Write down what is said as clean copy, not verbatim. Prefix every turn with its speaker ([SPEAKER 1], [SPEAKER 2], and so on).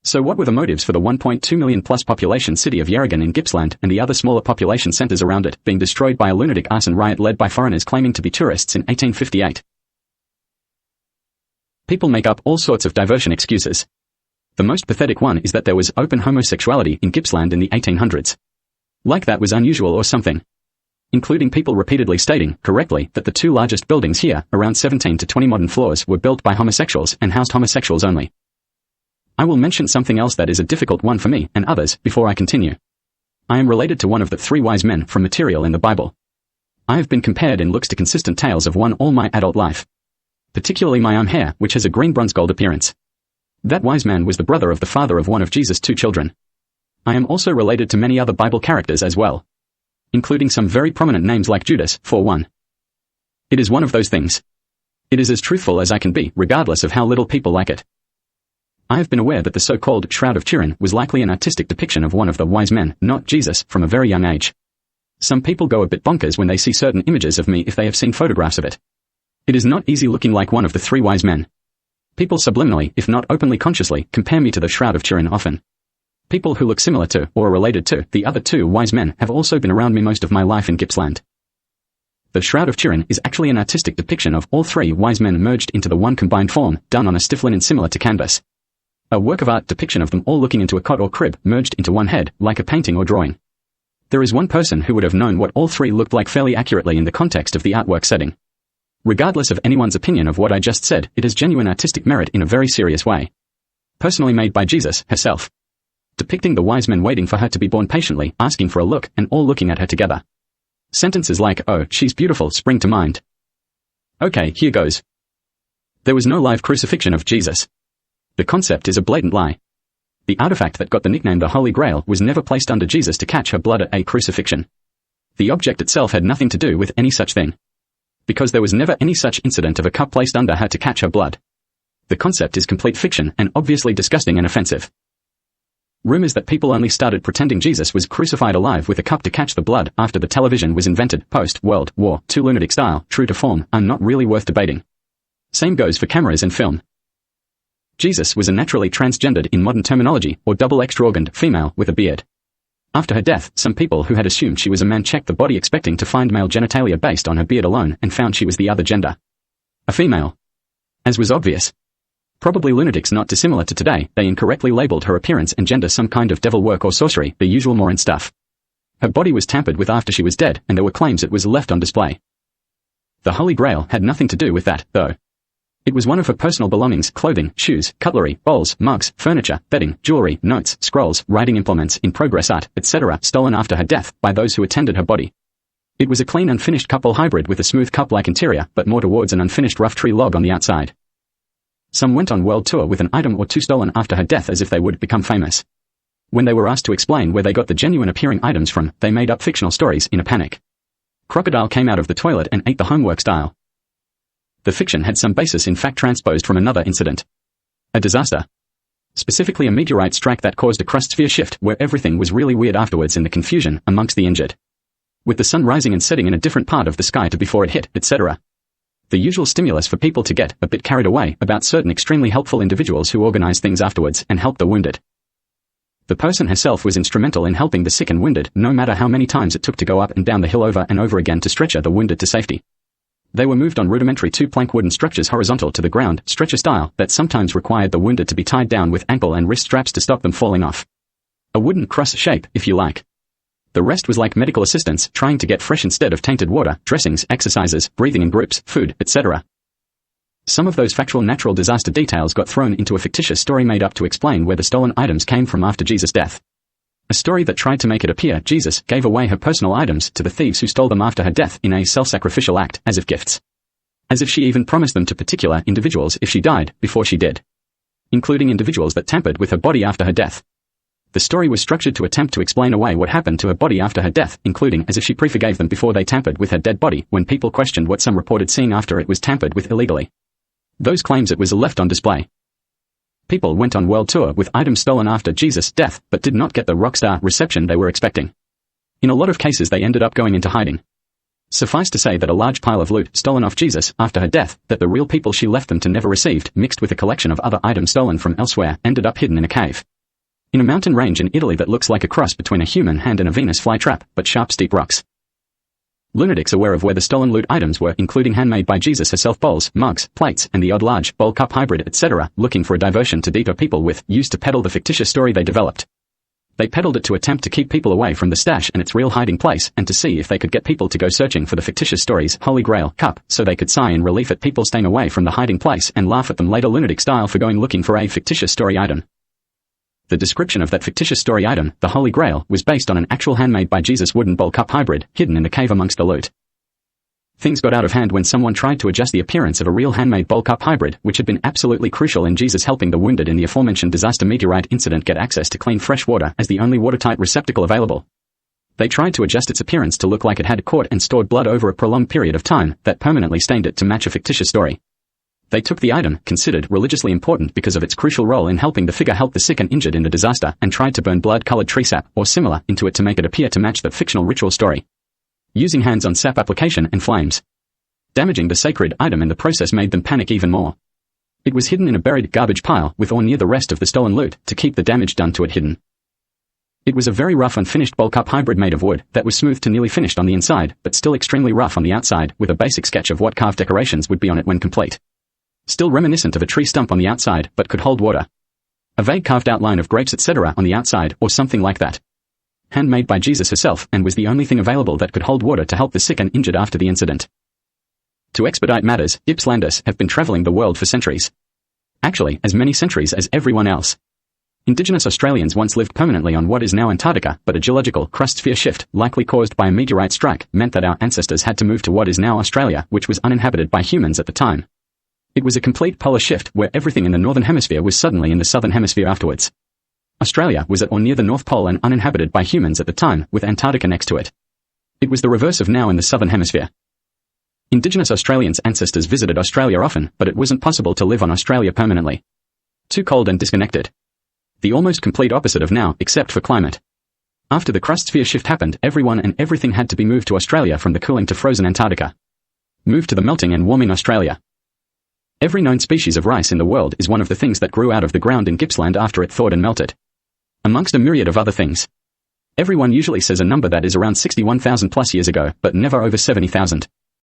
[SPEAKER 1] So what were the motives for the 1.2 million plus population city of Yarragon in Gippsland and the other smaller population centres around it being destroyed by a lunatic arson riot led by foreigners claiming to be tourists in 1858? People make up all sorts of diversion excuses. The most pathetic one is that there was open homosexuality in Gippsland in the 1800s. Like that was unusual or something. Including people repeatedly stating, correctly, that the two largest buildings here, around 17 to 20 modern floors, were built by homosexuals and housed homosexuals only. I will mention something else that is a difficult one for me and others before I continue. I am related to one of the three wise men from material in the Bible. I have been compared in looks to consistent tales of one all my adult life. Particularly my arm hair, which has a green bronze gold appearance. That wise man was the brother of the father of one of Jesus' two children. I am also related to many other Bible characters as well, including some very prominent names like Judas, for one. It is one of those things. It is as truthful as I can be, regardless of how little people like it. I have been aware that the so-called Shroud of Turin was likely an artistic depiction of one of the wise men, not Jesus, from a very young age. Some people go a bit bonkers when they see certain images of me if they have seen photographs of it. It is not easy looking like one of the three wise men. People subliminally, if not openly consciously, compare me to the Shroud of Turin often. People who look similar to, or are related to, the other two wise men have also been around me most of my life in Gippsland. The Shroud of Turin is actually an artistic depiction of all three wise men merged into the one combined form, done on a stiff linen similar to canvas. A work of art depiction of them all looking into a cot or crib, merged into one head, like a painting or drawing. There is one person who would have known what all three looked like fairly accurately in the context of the artwork setting. Regardless of anyone's opinion of what I just said, it has genuine artistic merit in a very serious way. Personally made by Jesus herself. Depicting the wise men waiting for her to be born patiently, asking for a look, and all looking at her together. Sentences like, "Oh, she's beautiful," spring to mind. Okay, here goes. There was no live crucifixion of Jesus. The concept is a blatant lie. The artifact that got the nickname the Holy Grail was never placed under Jesus to catch her blood at a crucifixion. The object itself had nothing to do with any such thing. Because there was never any such incident of a cup placed under her to catch her blood. The concept is complete fiction and obviously disgusting and offensive. Rumors that people only started pretending Jesus was crucified alive with a cup to catch the blood after the television was invented post-World War II lunatic style, true to form, are not really worth debating. Same goes for cameras and film. Jesus was a naturally transgendered in modern terminology, or double extra-organed female with a beard. After her death, some people who had assumed she was a man checked the body expecting to find male genitalia based on her beard alone and found she was the other gender. A female. As was obvious. Probably lunatics not dissimilar to today, they incorrectly labeled her appearance and gender some kind of devil work or sorcery, the usual Morin stuff. Her body was tampered with after she was dead, and there were claims it was left on display. The Holy Grail had nothing to do with that, though. It was one of her personal belongings, clothing, shoes, cutlery, bowls, mugs, furniture, bedding, jewelry, notes, scrolls, writing implements, in-progress art, etc., stolen after her death by those who attended her body. It was a clean unfinished couple hybrid with a smooth cup-like interior, but more towards an unfinished rough tree log on the outside. Some went on world tour with an item or two stolen after her death as if they would become famous. When they were asked to explain where they got the genuine appearing items from, they made up fictional stories in a panic. Crocodile came out of the toilet and ate the homework style. The fiction had some basis in fact transposed from another incident. A disaster. Specifically a meteorite strike that caused a crust sphere shift where everything was really weird afterwards in the confusion amongst the injured. With the sun rising and setting in a different part of the sky to before it hit, etc. The usual stimulus for people to get a bit carried away about certain extremely helpful individuals who organized things afterwards and helped the wounded. The person herself was instrumental in helping the sick and wounded, no matter how many times it took to go up and down the hill over and over again to stretcher the wounded to safety. They were moved on rudimentary two-plank wooden structures horizontal to the ground, stretcher style, that sometimes required the wounded to be tied down with ankle and wrist straps to stop them falling off. A wooden cross shape, if you like. The rest was like medical assistants trying to get fresh instead of tainted water, dressings, exercises, breathing in groups, food, etc. Some of those factual natural disaster details got thrown into a fictitious story made up to explain where the stolen items came from after Jesus' death. A story that tried to make it appear Jesus gave away her personal items to the thieves who stole them after her death in a self-sacrificial act, as if gifts. As if she even promised them to particular individuals if she died before she did. Including individuals that tampered with her body after her death. The story was structured to attempt to explain away what happened to her body after her death, including as if she pre-forgave them before they tampered with her dead body, when people questioned what some reported seeing after it was tampered with illegally. Those claims it was left on display. People went on world tour with items stolen after Jesus' death, but did not get the rockstar reception they were expecting. In a lot of cases they ended up going into hiding. Suffice to say that a large pile of loot stolen off Jesus after her death, that the real people she left them to never received, mixed with a collection of other items stolen from elsewhere, ended up hidden in a cave. In a mountain range in Italy that looks like a cross between a human hand and a Venus flytrap, but sharp steep rocks. Lunatics aware of where the stolen loot items were, including handmade by Jesus herself bowls, mugs, plates, and the odd large bowl cup hybrid, etc., looking for a diversion to deter people with, used to peddle the fictitious story they developed. They peddled it to attempt to keep people away from the stash and its real hiding place, and to see if they could get people to go searching for the fictitious story's Holy Grail cup, so they could sigh in relief at people staying away from the hiding place and laugh at them later lunatic style for going looking for a fictitious story item. The description of that fictitious story item, the Holy Grail, was based on an actual handmade by Jesus wooden bowl cup hybrid, hidden in the cave amongst the loot. Things got out of hand when someone tried to adjust the appearance of a real handmade bowl cup hybrid, which had been absolutely crucial in Jesus helping the wounded in the aforementioned disaster meteorite incident get access to clean fresh water as the only watertight receptacle available. They tried to adjust its appearance to look like it had caught and stored blood over a prolonged period of time that permanently stained it to match a fictitious story. They took the item, considered religiously important because of its crucial role in helping the figure help the sick and injured in the disaster, and tried to burn blood-colored tree sap, or similar, into it to make it appear to match the fictional ritual story. Using hands-on sap application and flames. Damaging the sacred item in the process made them panic even more. It was hidden in a buried garbage pile with or near the rest of the stolen loot to keep the damage done to it hidden. It was a very rough unfinished bowl cup hybrid made of wood that was smooth to nearly finished on the inside, but still extremely rough on the outside, with a basic sketch of what carved decorations would be on it when complete. Still reminiscent of a tree stump on the outside, but could hold water. A vague carved outline of grapes etc. on the outside, or something like that. Handmade by Jesus herself, and was the only thing available that could hold water to help the sick and injured after the incident. To expedite matters, Gippslanders have been traveling the world for centuries. Actually, as many centuries as everyone else. Indigenous Australians once lived permanently on what is now Antarctica, but a geological crust sphere shift, likely caused by a meteorite strike, meant that our ancestors had to move to what is now Australia, which was uninhabited by humans at the time. It was a complete polar shift where everything in the northern hemisphere was suddenly in the southern hemisphere afterwards. Australia was at or near the North Pole and uninhabited by humans at the time, with Antarctica next to it. It was the reverse of now in the southern hemisphere. Indigenous Australians' ancestors visited Australia often, but it wasn't possible to live on Australia permanently. Too cold and disconnected. The almost complete opposite of now, except for climate. After the crust sphere shift happened, everyone and everything had to be moved to Australia from the cooling to frozen Antarctica. Moved to the melting and warming Australia. Every known species of rice in the world is one of the things that grew out of the ground in Gippsland after it thawed and melted. Amongst a myriad of other things. Everyone usually says a number that is around 61,000 plus years ago, but never over 70,000.